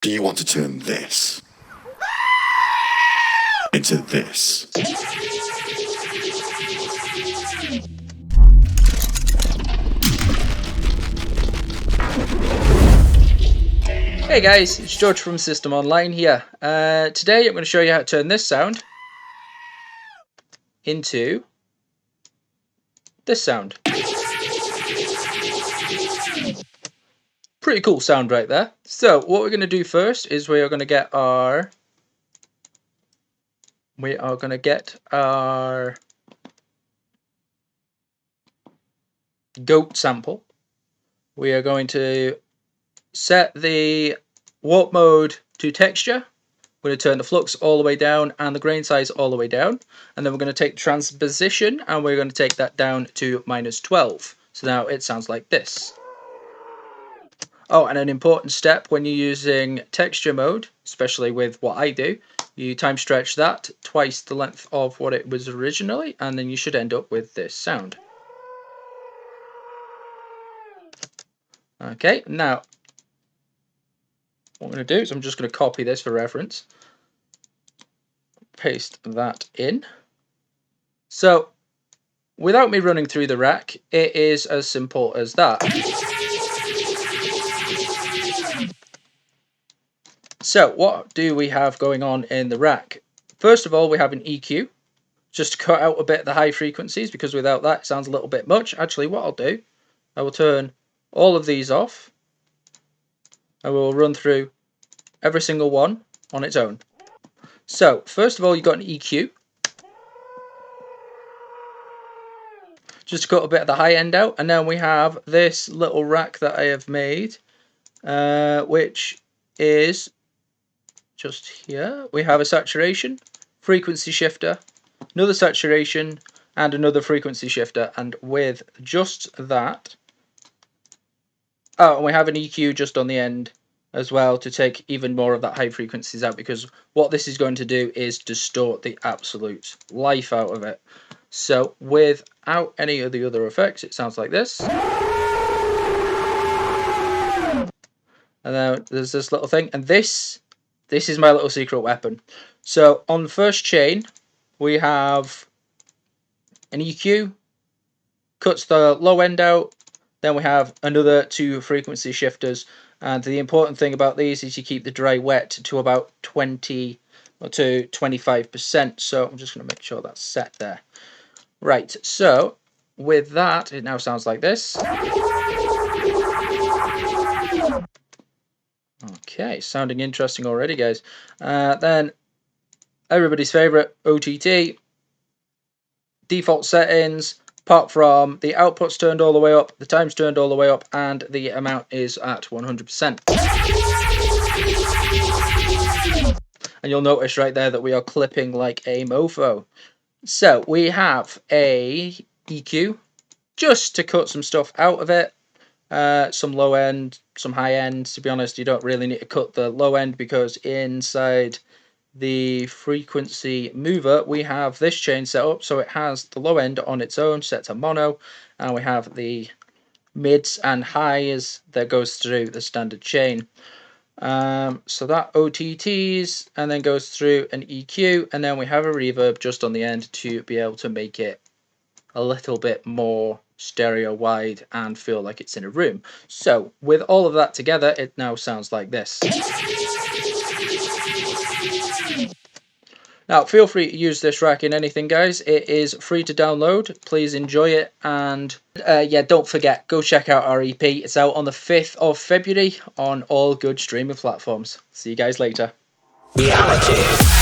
Do you want to turn this into this? Hey guys, it's George from System Online here. Today I'm going to show you how to turn this sound into this sound. Pretty cool sound right there. So what we're going to do first is we are going to get our goat sample. We are going to set the warp mode to texture. We're going to turn the flux all the way down and the grain size all the way down. And then we're going to take transposition and we're going to take that down to -12. So now it sounds like this. Oh, and an important step when you're using texture mode, especially with what I do, you time stretch that twice the length of what it was originally, and then you should end up with this sound. Okay, now what I'm going to do is I'm just going to copy this for reference. Paste that in. So without me running through the rack, it is as simple as that. So what do we have going on in the rack? First of all, we have an EQ, just to cut out a bit of the high frequencies, because without that it sounds a little bit much. Actually, what I'll do, I will turn all of these off. I will run through every single one on its own. So first of all, you've got an EQ, just to cut a bit of the high end out, and then we have this little rack that I have made, which is just here. We have a saturation, frequency shifter, another saturation, and another frequency shifter. And with just that, oh, and we have an EQ just on the end as well to take even more of that high frequencies out, because what this is going to do is distort the absolute life out of it. So without any of the other effects, it sounds like this. And then there's this little thing, and this is my little secret weapon. So on the first chain, we have an EQ, cuts the low end out, then we have another two frequency shifters, and the important thing about these is you keep the dry wet to about 20 or to 25%, so I'm just going to make sure that's set there. Right, so with that, it now sounds like this. Okay, sounding interesting already, guys. Then everybody's favorite, OTT, default settings, apart from the output's turned all the way up, the time's turned all the way up, and the amount is at 100%. And you'll notice right there that we are clipping like a mofo. So we have a EQ, just to cut some stuff out of it. Some low end, some high end. To be honest, you don't really need to cut the low end, because inside the frequency mover we have this chain set up, so it has the low end on its own set to mono, and we have the mids and highs that goes through the standard chain. So that OTTs and then goes through an EQ, and then we have a reverb just on the end to be able to make it a little bit more stereo wide and feel like it's in a room. So with all of that together, it now sounds like this. Now feel free to use this rack in anything, guys. It is free to download. Please enjoy it, and yeah, don't forget, go check out our EP. It's out on the 5th of February on all good streaming platforms. See you guys later. Reality.